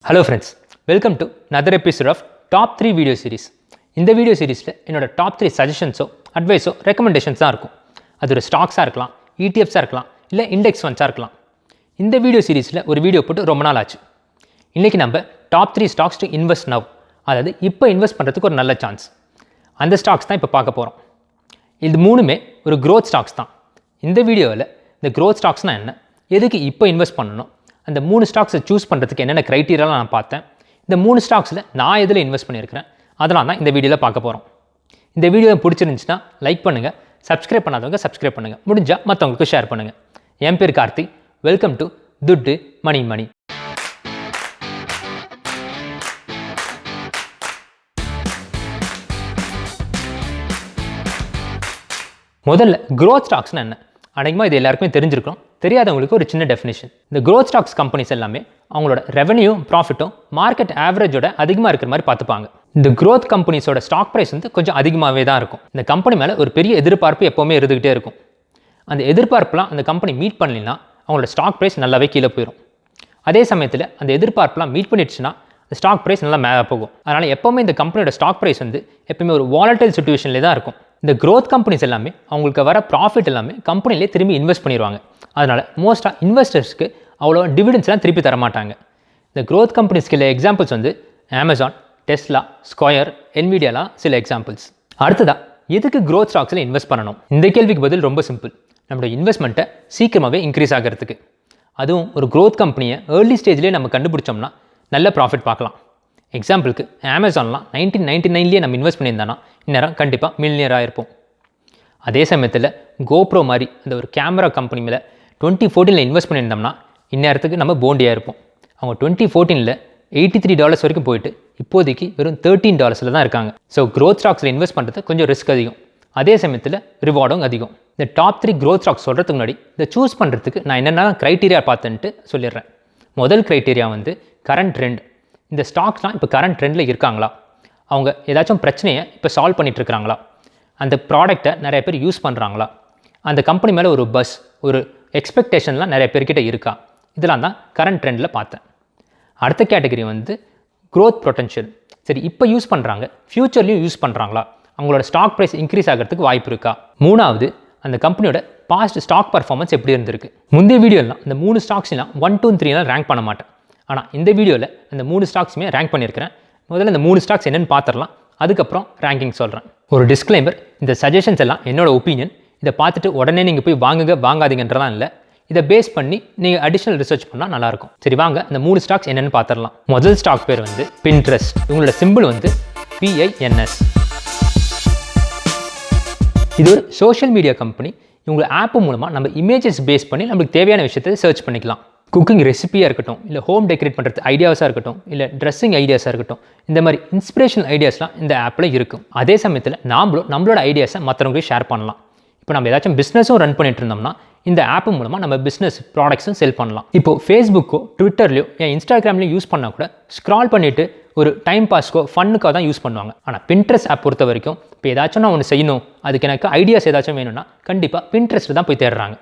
Hello friends, welcome to another episode of Top 3 Video Series. இந்த video சீரிஸில் என்னோட top 3 சஜஷன்ஸோ அட்வைஸோ ரெக்கமெண்டேஷன்ஸாக இருக்கும். அது ஒரு ஸ்டாக்ஸாக இருக்கலாம், ETFஸாக இருக்கலாம், இல்லை இண்டெக்ஸ் ஃபண்ட்ஸாக இருக்கலாம். இந்த வீடியோ சீரிஸில் ஒரு வீடியோ போட்டு ரொம்ப நாள் ஆச்சு. இன்றைக்கி நம்ம top 3 stocks to invest now, அதாவது இப்போ இன்வெஸ்ட் பண்ணுறதுக்கு ஒரு நல்ல சான்ஸ். அந்த ஸ்டாக்ஸ் தான் இப்போ பார்க்க போகிறோம். இது மூணுமே ஒரு க்ரோத் ஸ்டாக்ஸ் தான். இந்த வீடியோவில் இந்த க்ரோத் ஸ்டாக்ஸ்னால் என்ன, எதுக்கு இப்போ இன்வெஸ்ட் பண்ணணும், அந்த 3 ஸ்டாக்ஸை சூஸ் பண்ணுறதுக்கு என்னென்ன க்ரைட்டீரியாலாம் நான் பார்த்தேன், இந்த 3 ஸ்டாக்ஸில் நான் எதில் இன்வெஸ்ட் பண்ணியிருக்கிறேன், அதெல்லாம் தான் இந்த வீடியோவில் பார்க்க போகிறோம். இந்த வீடியோ பிடிச்சிருந்துச்சுன்னா லைக் பண்ணுங்கள், சப்ஸ்கிரைப் பண்ணாதவங்க சப்ஸ்கிரைப் பண்ணுங்கள், முடிஞ்சால் மற்றவங்களுக்கு ஷேர் பண்ணுங்கள். என் பேர் கார்த்தி, வெல்கம் டு துட்டு மணி மணி. முதல்ல க்ரோத் ஸ்டாக்ஸ்னால் என்ன, அநேகமாக இது எல்லாருக்குமே தெரிஞ்சிருக்கும். தெரியாதவங்களுக்கு ஒரு சின்ன டெஃபினேஷன். இந்த க்ரோத் ஸ்டாக்ஸ் கம்பெனிஸ் எல்லாமே அவங்களோட ரெவன்யூ ப்ராஃபிட்டும் மார்க்கெட் ஆவரேஜோட அதிகமாக இருக்கிற மாதிரி பார்த்துப்பாங்க. இந்த க்ரோத் கம்பெனிஸோட ஸ்டாக் ப்ரைஸ் வந்து கொஞ்சம் அதிகமாகவே தான் இருக்கும். இந்த கம்பெனி மேலே ஒரு பெரிய எதிர்பார்ப்பு எப்போவுமே இருந்துகிட்டே இருக்கும். அந்த எதிர்பார்ப்புலாம் அந்த கம்பெனி மீட் பண்ணலைன்னா அவங்களோட ஸ்டாக் ப்ரைஸ் நல்லாவே கீழே போயிடும். அதே சமயத்தில் அந்த எதிர்பார்ப்புலாம் மீட் பண்ணிடுச்சுன்னா அந்த ஸ்டாக் ப்ரைஸ் நல்லா மேலே போகும். அதனால் எப்போவுமே இந்த கம்பெனியோட ஸ்டாக் ப்ரைஸ் வந்து எப்போவுமே ஒரு வாலடைல் சிச்சுவேஷன்லேயே தான் இருக்கும். இந்த க்ரோத் கம்பெனிஸ் எல்லாமே அவங்களுக்கு வர ப்ராஃபிட் எல்லாமே கம்பெனிலே திரும்பி இன்வெஸ்ட் பண்ணிடுவாங்க. அதனால் மோஸ்ட்டாக இன்வெஸ்டர்ஸ்க்கு அவ்வளோ டிவிடெண்ட்ஸ்லாம் திருப்பி தர மாட்டாங்க. இந்த க்ரோத் கம்பெனிஸ்க்கு இல்லை எக்ஸாம்பிள்ஸ் வந்து அமேசான், டெஸ்லா, ஸ்கொயர், என்விடியாலாம் சில எக்ஸாம்பிள்ஸ். அடுத்ததாக எதுக்கு க்ரோத் ஸ்டாக்ஸில் இன்வெஸ்ட் பண்ணணும்? இந்த கேள்விக்கு பதில் ரொம்ப சிம்பிள். நம்மளோட இன்வெஸ்ட்மெண்ட்டை சீக்கிரமாகவே இன்க்ரீஸ் ஆகிறதுக்கு. அதுவும் ஒரு க்ரோத் கம்பெனியை ஏர்லி ஸ்டேஜ்லேயே நம்ம கண்டுபிடிச்சோம்னா நல்ல ப்ராஃபிட் பார்க்கலாம். எக்ஸாம்பிளுக்கு அமேசான்லாம் 1999லேயே நம்ம இன்வெஸ்ட் பண்ணியிருந்தோன்னா இந்நேரம் கண்டிப்பாக மில்லியராக இருப்போம். அதே சமயத்தில் கோப்ரோ மாதிரி அந்த ஒரு கேமரா கம்பெனி மேலே 2014 இன்வெஸ்ட் பண்ணியிருந்தோம்னா இந்நேரத்துக்கு நம்ம போண்டியாக இருப்போம். அவங்க 2014 $83 வரைக்கும் போயிட்டு இப்போதைக்கு வெறும் $13 தான் இருக்காங்க. ஸோ க்ரோத் ஸ்டாக்ஸில் இன்வெஸ்ட் பண்ணுறது கொஞ்சம் ரிஸ்க் அதிகம், அதே சமயத்தில் ரிவார்டும் அதிகம். இந்த டாப் 3 க்ரோத் ஸ்டாக்ஸ் சொல்கிறதுக்கு முன்னாடி இதை சூஸ் பண்ணுறதுக்கு நான் என்னென்ன க்ரைட்டீரியா பார்த்துன்ட்டு சொல்லிடுறேன். முதல் க்ரைட்டீரியா வந்து கரண்ட் ட்ரெண்ட். இந்த ஸ்டாக்ஸ்லாம் இப்போ கரண்ட் ட்ரெண்டில் இருக்காங்களா, அவங்க ஏதாச்சும் பிரச்சனையை இப்போ சால்வ் பண்ணிகிட்ருக்காங்களா, அந்த ப்ராடக்டை நிறைய பேர் யூஸ் பண்ணுறாங்களா, அந்த கம்பெனி மேலே ஒரு பஸ், ஒரு எக்ஸ்பெக்டேஷன்லாம் நிறைய பேர்கிட்ட இருக்கா, இதெல்லாம் தான் கரண்ட் ட்ரெண்டில் பார்த்தேன். அடுத்த கேட்டகரி வந்து க்ரோத் பொட்டன்ஷியல். சரி, இப்போ யூஸ் பண்ணுறாங்க, ஃப்யூச்சர்லேயும் யூஸ் பண்ணுறாங்களா, அவங்களோட ஸ்டாக் ப்ரைஸ் இன்க்ரீஸ் ஆகிறதுக்கு வாய்ப்பு இருக்கா. மூணாவது, அந்த கம்பெனியோட பாஸ்ட் ஸ்டாக் பர்ஃபார்மன்ஸ் எப்படி இருந்திருக்கு. முந்தைய வீடியோலாம் இந்த 3 ஸ்டாக்ஸ்லாம் 1, 2, 3 ரேங்க் பண்ண மாட்டேன். ஆனால் இந்த வீடியோவில் அந்த 3 ஸ்டாக்ஸுமே ரேங்க் பண்ணியிருக்கிறேன். முதல்ல இந்த 3 ஸ்டாக்ஸ் என்னென்னு பார்த்துடலாம், அதுக்கப்புறம் ரேங்கிங் சொல்கிறேன். ஒரு டிஸ்க்ளைமர், இந்த சஜஷன்ஸ் எல்லாம் என்னோட ஒப்பீனியன். இதை பார்த்துட்டு உடனே நீங்கள் போய் வாங்காதீங்கன்றலாம் இல்லை. இதை பேஸ் பண்ணி நீங்கள் அடிஷ்னல் ரிசர்ச் பண்ணால் நல்லாயிருக்கும். சரி வாங்க இந்த 3 ஸ்டாக்ஸ் என்னென்னு பார்த்துடலாம். முதல் ஸ்டாக் பேர் வந்து பின்ட்ரெஸ்ட். இவங்களோட சிம்பிள் வந்து PINS. இது ஒரு சோஷியல் மீடியா கம்பெனி. இவங்க ஆப் மூலமாக நம்ம இமேஜஸ் பேஸ் பண்ணி நம்மளுக்கு தேவையான விஷயத்தை சர்ச் பண்ணிக்கலாம். குக்கிங் ரெசிபியாக இருக்கட்டும், இல்லை ஹோம் டெக்கரேட் பண்ணுறது ஐடியாஸாக இருக்கட்டும், இல்லை ட்ரெஸ்ஸிங் ஐடியாஸாக இருக்கட்டும், இந்த மாதிரி இன்ஸ்பிரேஷனல் ஐடியாஸ்லாம் இந்த ஆப்பில் இருக்கும். அதே சமயத்தில் நம்மளோட ஐடியாஸை மற்றவங்களுக்கு ஷேர் பண்ணலாம். இப்போ நம்ம ஏதாச்சும் பிஸ்னஸும் ரன் பண்ணிட்டு இருந்தோம்னா இந்த ஆப் மூலமாக நம்ம பிஸ்னஸ் ப்ராடக்ட்ஸும் செல் பண்ணலாம். இப்போது ஃபேஸ்புக்கோ ட்விட்டர்லையோ என் இன்ஸ்டாகிராம்லையும் யூஸ் பண்ணால் கூட ஸ்க்ரால் பண்ணிவிட்டு ஒரு டைம் பாஸ்க்கோ ஃபன்னுக்காக தான் யூஸ் பண்ணுவாங்க. ஆனால் பின்ட்ரெஸ்ட் ஆப் பொறுத்த வரைக்கும் இப்போ ஏதாச்சும் நான் ஒன்று செய்யணும், அதுக்கு எனக்கு ஐடியாஸ் ஏதாச்சும் வேணும்னா கண்டிப்பாக பின்ட்ரெஸ்ட் தான் போய் தேடுறாங்க.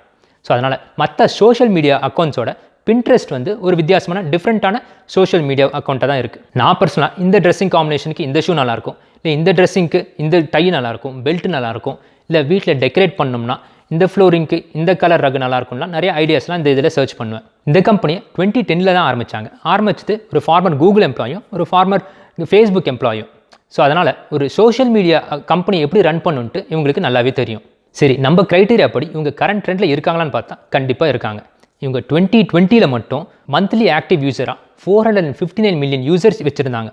ஸோ அதனால் மற்ற சோஷியல் மீடியா அக்கௌண்ட்ஸோட பின்ட்ரெஸ்ட் வந்து ஒரு வித்தியாசமான டிஃப்ரெண்ட்டான சோஷியல் மீடியா அக்கௌண்ட்டாக தான் இருக்குது. நான் பர்சனலாக இந்த ட்ரெஸ்ஸிங் காம்பினேஷனுக்கு இந்த ஷூ நல்லாயிருக்கும், இல்லை இந்த ட்ரெஸ்ஸிங்க்கு இந்த டை நல்லாயிருக்கும், பெல்ட் நல்லாயிருக்கும், இல்லை வீட்டில் டெக்கரேட் பண்ணோம்னா இந்த ஃப்ளோரிங்க்கு இந்த கலர் ரகு நல்லாயிருக்கும்லாம் நிறைய ஐடியாஸ்லாம் இந்த இதில் சர்ச் பண்ணுவேன். இந்த கம்பெனியை 2010 தான் ஆரம்பிச்சது ஒரு ஃபார்மர் கூகுள் எம்ப்ளாயும் ஒரு ஃபார்மர் ஃபேஸ்புக் எம்ப்ளாயும். ஸோ அதனால் ஒரு சோஷியல் மீடியா கம்பெனி எப்படி ரன் பண்ணுன்ட்டு இவங்களுக்கு நல்லாவே தெரியும். சரி, நம்ம க்ரைட்டீரியா படி இவங்க கரண்ட் ட்ரெண்டில் இருக்காங்களான்னு பார்த்தா கண்டிப்பாக இருக்காங்க. இவங்க 2020 மட்டும் மந்த்லி ஆக்டிவ் யூசராக 459 மில்லியன் யூசர்ஸ் வச்சுருந்தாங்க.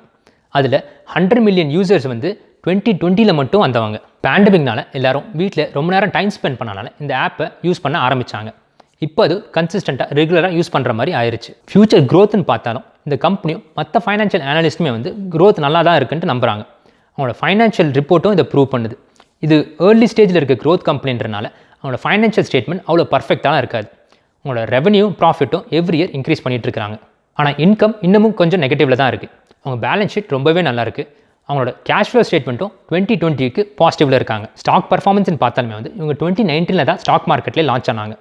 அதில் 100 மில்லியன் யூசர்ஸ் வந்து 2020 மட்டும் வந்தவங்க. பேண்டமிக்னால எல்லாரும் வீட்டில் ரொம்ப நேரம் டைம் ஸ்பெண்ட் பண்ணனால இந்த ஆப்பை யூஸ் பண்ண ஆரம்பித்தாங்க. இப்போ அது கன்சிஸ்டண்ட்டாக ரெகுலராக யூஸ் பண்ணுற மாதிரி ஆயிடுச்சு. ஃபியூச்சர் க்ரோத்னு பார்த்தாலும் இந்த கம்பெனியும் மற்ற ஃபைனான்ஷியல் அனலிஸ்ட்டுமே வந்து க்ரோத் நல்லா தான் இருக்குன்ட்டு நம்புகிறாங்க. அவங்களோட ஃபைனான்ஷியல் ரிப்போர்ட்டும் இதை ப்ரூவ் பண்ணுது. இது ஏர்லி ஸ்டேஜில் இருக்க க்ரோத் கம்பெனின்றனால அவங்களோட ஃபைனான்ஷியல் ஸ்டேட்மெண்ட் அவ்வளோ பர்ஃபெக்டாக இருக்காது. அவங்களோட ரெவன்யூ ப்ராஃபிட்டும் எவ்ரி இயர் இன்க்ரீஸ் பண்ணிகிட்டு இருக்காங்க. ஆனால் இன்கம் இன்னமும் கொஞ்சம் நெகட்டிவில் தான் இருக்குது. அவங்க பேலன்ஸ் ஷீட் ரொம்பவே நல்லாயிருக்கு. அவங்களோட கேஷ் ஃப்ளோ ஸ்டேட்மெண்ட்டும் 2020க்கு பாசிட்டிவில் இருக்காங்க. ஸ்டாக் பர்ஃபார்மன்ஸ்னு பார்த்தாலுமே வந்து இவங்க 2019 தான் ஸ்டாக் மார்க்கெட்லேயே லான்ச் ஆனாங்க.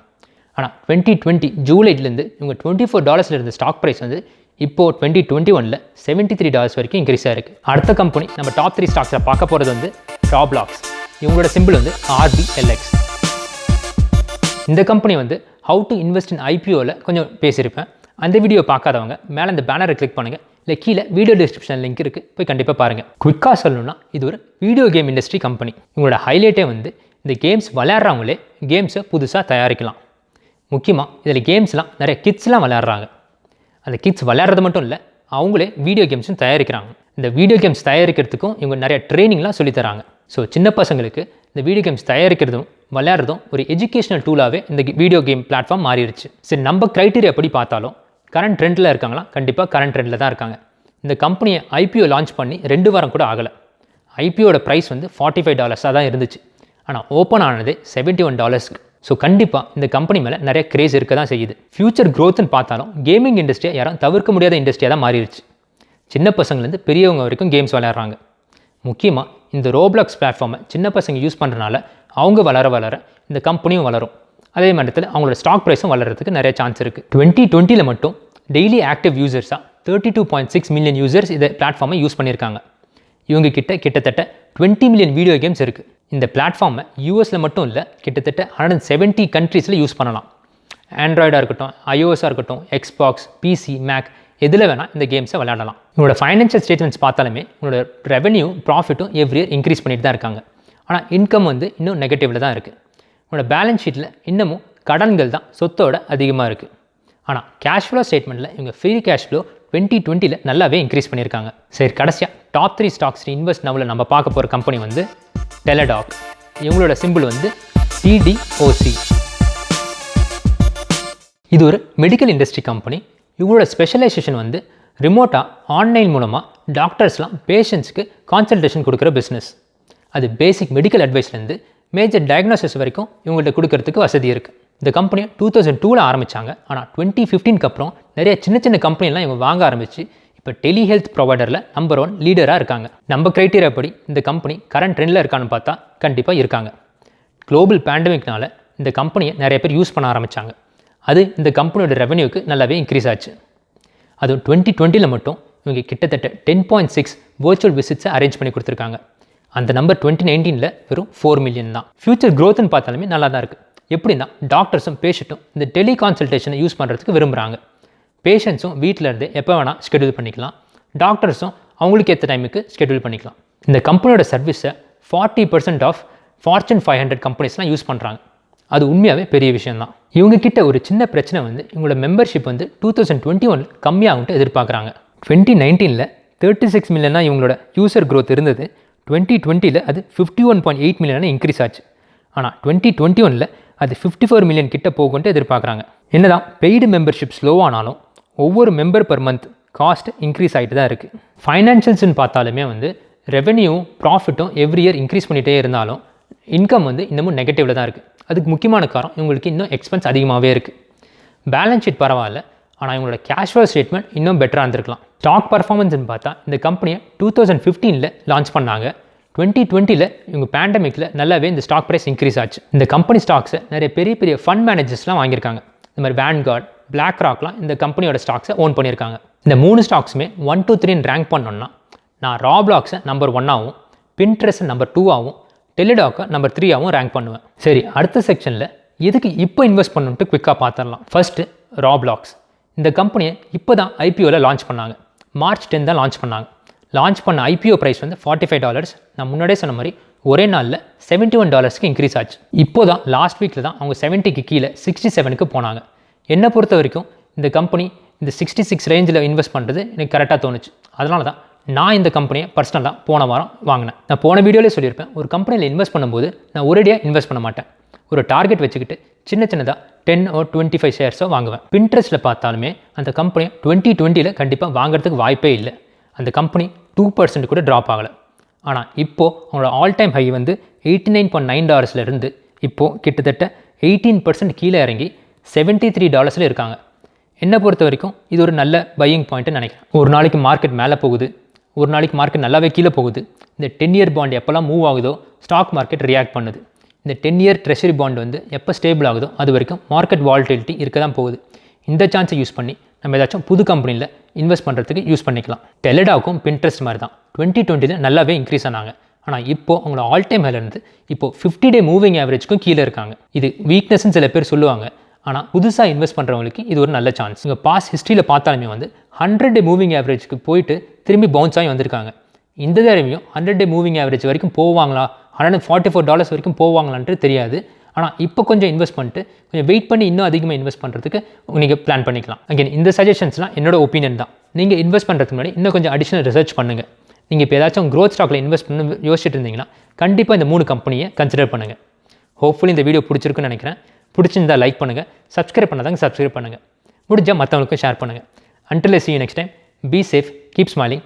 ஆனால் 2020 ஜூலைலேருந்து இவங்க $24 இருந்த ஸ்டாக் ப்ரைஸ் வந்து இப்போது 2021 $73 வரைக்கும் இன்க்ரீஸ் ஆயிருக்கு. அடுத்த கம்பெனி நம்ம டாப் 3 ஸ்டாக்ஸில் பார்க்க போகிறது வந்து ராப்ளாக்ஸ். இவங்களோட சிம்பிள் வந்து RBLX. இந்த கம்பெனி வந்து ஹவு டு இன்வெஸ்ட் இன் IPOவில் கொஞ்சம் பேசியிருப்பேன். அந்த வீடியோ பார்க்காதவங்க மேலே இந்த பேனரை கிளிக் பண்ணுங்கள், இல்லை கீழே வீடியோ டிஸ்கிரிப்ஷன் லிங்க் இருக்குது, போய் கண்டிப்பாக பாருங்கள். குயிக்காக சொல்லணும்னா இது ஒரு வீடியோ கேம் இண்டஸ்ட்ரி கம்பெனி. இவங்களோட ஹைலைட்டே வந்து இந்த கேம்ஸ் விளையாடுறவங்களே கேம்ஸை புதுசாக தயாரிக்கலாம். முக்கியமாக இதில் கேம்ஸ்லாம் நிறைய கிட்ஸ்லாம் விளையாடுறாங்க. அந்த கிட்ஸ் விளையாடுறது மட்டும் இல்லை, அவங்களே வீடியோ கேம்ஸும் தயாரிக்கிறாங்க. இந்த வீடியோ கேம்ஸ் தயாரிக்கிறதுக்கும் இவங்க நிறைய ட்ரைனிங்லாம் சொல்லித்தராங்க. ஸோ சின்ன பசங்களுக்கு இந்த வீடியோ கேம்ஸ் தயாரிக்கிறதும் விளையாடுறதும் ஒரு எஜுகேஷனல் டூலாகவே இந்த வீடியோ கேம் பிளாட்ஃபார்ம் மாறிடுச்சு. சரி, நம்ம க்ரைட்டீரியா எப்படி பார்த்தாலும் கரண்ட் ட்ரெண்டில் இருக்காங்களா? கண்டிப்பாக கரண்ட் ட்ரெண்டில் தான் இருக்காங்க. இந்த கம்பெனியை IPO லான்ச் பண்ணி 2 வாரம் கூட ஆகலை. IPOட ப்ரைஸ் வந்து $45 தான் இருந்துச்சு. ஆனால் ஓப்பன் ஆனது $71. ஸோ கண்டிப்பாக இந்த கம்பெனி மேலே நிறைய கிரேஸ் இருக்க தான் செய்யுது. ஃபியூச்சர் க்ரோத்துன்னு பார்த்தாலும் கேமிங் இண்டஸ்ட்ரியை யாரும் தவிர்க்க முடியாத இண்டஸ்ட்ரியாக தான் மாறிடுச்சு. சின்ன பசங்கள்லேருந்து பெரியவங்க வரைக்கும் கேம்ஸ் விளையாடுறாங்க. முக்கியமாக இந்த ரோப்ளாக்ஸ் பிளாட்ஃபார்மை சின்ன பசங்க யூஸ் பண்ணுறதுனால அவங்க வளர இந்த கம்பெனியும் வளரும். அதே நேரத்தில் அவங்களோட ஸ்டாக் ப்ரைஸும் வளர்கிறதுக்கு நிறைய சான்ஸ் இருக்குது. 2020 மட்டும் டெய்லி ஆக்டிவ் யூசர்ஸாக 32.6 மில்லியன் யூசர்ஸ் இந்த பிளாட்ஃபார்மை யூஸ் பண்ணியிருக்காங்க. இவங்க கிட்டத்தட்ட 20 மில்லியன் வீடியோ கேம்ஸ் இருக்குது. இந்த பிளாட்ஃபார்மை யூஎஸில் மட்டும் இல்லை, கிட்டத்தட்ட 170 கண்ட்ரீஸில் யூஸ் பண்ணலாம். ஆண்ட்ராய்டாக இருக்கட்டும், iOS-ஆக இருக்கட்டும், Xbox, PC, Mac எதில் வேணால் இந்த கேம்ஸை விளையாடலாம். உங்களோட ஃபைனான்ஷியல் ஸ்டேட்மெண்ட்ஸ் பார்த்தாலுமே உங்களோட ரெவன்யூ ப்ராஃபிட்டும் எவ்ரி இயர் இன்க்ரீஸ் பண்ணிட்டு தான் இருக்காங்க. ஆனால் இன்கம் வந்து இன்னும் நெகட்டிவில் தான் இருக்குது. உங்களோட பேலன்ஸ் ஷீட்டில் இன்னமும் கடன்கள் தான் சொத்தோட அதிகமாக இருக்குது. ஆனால் கேஷ் ஃப்ளோ ஸ்டேட்மெண்ட்டில் இவங்க ஃப்ரீ கேஷ் ஃப்ளோ 2020 நல்லாவே இன்க்ரீஸ் பண்ணியிருக்காங்க. சரி, கடைசியாக டாப் 3 ஸ்டாக்ஸ் இன்வெஸ்ட் நவ்வில் நம்ம பார்க்க போகிற கம்பெனி வந்து டெலடாக். இவங்களோட சிம்பிள் வந்து TDOC. இது ஒரு மெடிக்கல் இண்டஸ்ட்ரி கம்பெனி. இவங்களோட ஸ்பெஷலைசேஷன் வந்து ரிமோட்டாக ஆன்லைன் மூலமாக டாக்டர்ஸ்லாம் பேஷண்ட்ஸ்க்கு கான்சல்டேஷன் கொடுக்குற பிஸ்னஸ். அது பேசிக் மெடிக்கல் அட்வைஸ்லேருந்து மேஜர் டயக்னோசிஸ் வரைக்கும் இவங்கள்ட்ட கொடுக்கறதுக்கு வசதி இருக்குது. இந்த கம்பெனியை 2002 ஆரம்பித்தாங்க. ஆனால் 2015 அப்புறம் நிறைய சின்ன கம்பெனிலாம் இவங்க வாங்க ஆரம்பித்து இப்போ டெலிஹெல்த் ப்ரொவைடரில் நம்பர் 1 லீடராக இருக்காங்க. நம்ம க்ரைட்டீரியா படி இந்த கம்பெனி கரண்ட் ட்ரெண்டில் இருக்கான்னு பார்த்தா கண்டிப்பாக இருக்காங்க. குளோபல் பேண்டமிக்னால இந்த கம்பெனியை நிறைய பேர் யூஸ் பண்ண ஆரம்பித்தாங்க. அது இந்த கம்பெனியோட ரெவன்யூக்கு நல்லாவே இன்க்ரீஸ் ஆச்சு. அதுவும் 2020 மட்டும் இவங்க கிட்டத்தட்ட 10.6 வர்ச்சுவல் விசிட்ஸை அரேஞ்ச் பண்ணி கொடுத்துருக்காங்க. அந்த நம்பர் 2019 வெறும் 4 மில்லியன் தான். ஃபியூச்சர் க்ரோத்துன்னு பார்த்தாலுமே நல்லா தான் இருக்குது. எப்படின்னா டாக்டர்ஸும் பேஷண்ட்டும் இந்த டெலி கான்சல்டேஷனை யூஸ் பண்ணுறதுக்கு விரும்புகிறாங்க. பேஷண்ட்ஸும் வீட்டில் இருந்து எப்போ வேணால் ஷெட்யூல் பண்ணிக்கலாம், டாக்டர்ஸும் அவங்களுக்கு ஏற்ற டைமுக்கு ஷெட்யூல் பண்ணிக்கலாம். இந்த கம்பெனியோட சர்வீஸை 40% ஆஃப் Fortune 500 கம்பெனிஸ்லாம் யூஸ் பண்ணுறாங்க. அது உண்மையாகவே பெரிய விஷயம்தான். இவங்கக்கிட்ட ஒரு சின்ன பிரச்சனை வந்து இவங்களோட மெம்பர்ஷிப் வந்து 2021 கம்மியாகும்ட்டு எதிர்பார்க்குறாங்க. 2019 36 மில்லியனா இவங்களோட யூசர் க்ரோத் இருந்தது. 2020 அது 51.8 மில்லியனாக இன்க்ரீஸ் ஆச்சு. ஆனால் 2021 அது 54 மில்லியன் கிட்ட போகும்ட்டு எதிர்பார்க்குறாங்க. என்னதான் பெய்டு மெம்பர்ஷிப் ஸ்லோவானாலும் ஒவ்வொரு member per month cost increase ஆகிட்டு தான் இருக்குது. ஃபைனான்ஷியல்ஸ்ன்னு பார்த்தாலுமே வந்து ரெவன்யூவும் ப்ராஃபிட்டும் எவ்ரி இயர் இன்க்ரீஸ் பண்ணிகிட்டே இருந்தாலும் இன்கம் வந்து இன்னமும் நெகட்டிவில் தான் இருக்குது. அதுக்கு முக்கியமான காரணம் இவங்களுக்கு இன்னும் எக்ஸ்பென்ஸ் அதிகமாகவே இருக்குது. பேலன்ஸ் ஷீட் பரவாயில்ல, ஆனால் இவங்களோட கேஷ் ஃப்ளோ ஸ்டேட்மெண்ட் இன்னும் பெட்டராக இருந்திருக்கலாம். ஸ்டாக் பர்ஃபார்மன்ஸ்னு பார்த்தா இந்த கம்பெனியை 2015 லான்ச் பண்ணாங்க. 2020 இவங்க பேண்டமிக்கில் நல்லாவே இந்த ஸ்டாக் ப்ரைஸ் இன்க்ரீஸ் ஆச்சு. இந்த கம்பெனி ஸ்டாக்ஸை நிறைய பெரிய ஃபண்ட் மேனேஜர்ஸ்லாம் வாங்கியிருக்காங்க. இந்த மாதிரி வேன்கார்ட், பிளாக் ராக்லாம் இந்த கம்பெனியோட ஸ்டாக்ஸை ஓன் பண்ணியிருக்காங்க. இந்த 3 ஸ்டாக்ஸுமே 1 2 3 ரேங்க் பண்ணோன்னா நான் ராப்ளாக்ஸை நம்பர் 1ஆகவும், பின்ட்ரெஸ்ட் நம்பர் 2ஆகவும், டெலிடாக்கை நம்பர் 3ஆகவும் ரேங்க் பண்ணுவேன். சரி, அடுத்த செக்ஷனில் எதுக்கு இப்போ இன்வெஸ்ட் பண்ணணுன்ட்டு குவிக்காக பார்த்துடலாம். ஃபஸ்ட்டு ராப்ளாக்ஸ். இந்த கம்பெனியை இப்போ தான் IPOவில் லான்ச் பண்ணாங்க. March 10 தான் லான்ச் பண்ணாங்க. லான்ச் பண்ண IPO ப்ரைஸ் வந்து $45. நான் முன்னாடியே சொன்ன மாதிரி ஒரே நாளில் $71 இன்க்ரீஸ் ஆச்சு. இப்போ தான் லாஸ்ட் வீக்கில் தான் அவங்க 70க்கு கீழே 67க்கு போனாங்க. என்னை பொறுத்த வரைக்கும் இந்த கம்பெனி இந்த 66 ரேஞ்சில் இன்வெஸ்ட் பண்ணுறது எனக்கு கரெக்டாக தோணுச்சு. அதனால தான் நான் இந்த கம்பெனியை பர்சனலாக போன வாரம் வாங்கினேன். நான் போன வீடியோவிலே சொல்லியிருப்பேன், ஒரு கம்பெனியில் இன்வெஸ்ட் பண்ணும்போது நான் ஒரேடியாக இன்வெஸ்ட் பண்ண மாட்டேன். ஒரு டார்கெட் வச்சுக்கிட்டு சின்னதாக 10 or 25 ஷேர்ஸோ வாங்குவேன். பின்ட்ரெஸ்ட்டில் பார்த்தாலுமே அந்த கம்பெனி 2020 கண்டிப்பாக வாங்குறதுக்கு வாய்ப்பே இல்லை. அந்த கம்பெனி 2% கூட ட்ராப் ஆகலை. ஆனால் இப்போது அவங்களோட ஆல் டைம் ஹை வந்து $89.9 இப்போது கிட்டத்தட்ட 18% கீழே இறங்கி $73 இருக்காங்க. என்னை பொறுத்த வரைக்கும் இது ஒரு நல்ல பையிங் பாயிண்ட்டுன்னு நினைக்கிறேன். ஒரு நாளைக்கு மார்க்கெட் மேலே போகுது, ஒரு நாளைக்கு மார்க்கெட் நல்லாவே கீழே போகுது. இந்த 10 இயர் பாண்ட் எப்போல்லாம் மூவ் ஆகுதோ ஸ்டாக் மார்க்கெட் ரியாக்ட் பண்ணுது. இந்த 10 இயர் ட்ரெஷரி பாண்ட் வந்து எப்போ ஸ்டேபிள் ஆகுதோ அது வரைக்கும் மார்க்கெட் வால்டிலிட்டி இருக்க தான் போகுது. இந்த சான்ஸை யூஸ் பண்ணி நம்ம ஏதாச்சும் புது கம்பெனியில் இன்வெஸ்ட் பண்ணுறதுக்கு யூஸ் பண்ணிக்கலாம். டெலடாக்கும் பின்ட்ரெஸ்ட் மாதிரி தான் 2020 நல்லாவே இன்க்ரீஸ் ஆனாங்க. ஆனால் இப்போது அவங்களோட ஆல் டைம் ஹைலேருந்து இப்போது 50 டே மூவிங் ஆவரேஜ்க்கும் கீழே இருக்காங்க. இது வீக்னஸ்ன்னு சில பேர் சொல்லுவாங்க. ஆனால் புதுசாக இன்வெஸ்ட் பண்ணுறவங்களுக்கு இது ஒரு நல்ல சான்ஸ். இங்கே பாஸ் ஹிஸ்ட்ரியில் பார்த்தாலுமே 100 டே மூவிங் ஆவரேஜ்க்கு போயிட்டு திரும்பி பவுன்ஸ் ஆகி வந்திருக்காங்க. இந்த தடவையும் 100 டே மூவிங் ஆவரேஜ் வரைக்கும் போவாங்களா, $144 வரைக்கும் போவாங்களான்ட்டு தெரியாது. ஆனால் இப்போ கொஞ்சம் இன்வெஸ்ட் பண்ணிட்டு கொஞ்சம் வெயிட் பண்ணி இன்னும் அதிகமாக இன்வெஸ்ட் பண்ணுறதுக்கு நீங்கள் பிளான் பண்ணிக்கலாம். அகைன் இந்த சஜஷன்ஸ்லாம் என்னோட ஒப்பீனியன் தான். நீங்கள் இன்வெஸ்ட் பண்ணுறதுக்கு முன்னாடி இன்னும் கொஞ்சம் அடிஷனல் ரிசர்ச் பண்ணுங்கள். நீங்கள் இப்போ ஏதாச்சும் க்ரோத் ஸ்டாக்கில் இன்வெஸ்ட் பண்ணி யோசிச்சுட்டு இருந்தீங்கன்னா கண்டிப்பாக இந்த 3 கம்பெனியை கன்சிடர் பண்ணுங்கள். ஹோப்ஃபுல்லி இந்த வீடியோ பிடிச்சிருக்குன்னு நினைக்கிறேன். பிடிச்சிருந்தால் லைக் பண்ணுங்கள், சப்ஸ்கிரைப் பண்ணாதாங்க சப்ஸ்கிரைப் பண்ணுங்கள், முடிஞ்சால் மற்றவங்களுக்கும் ஷேர் பண்ணுங்கள். Until I see you next time, be safe, keep smiling.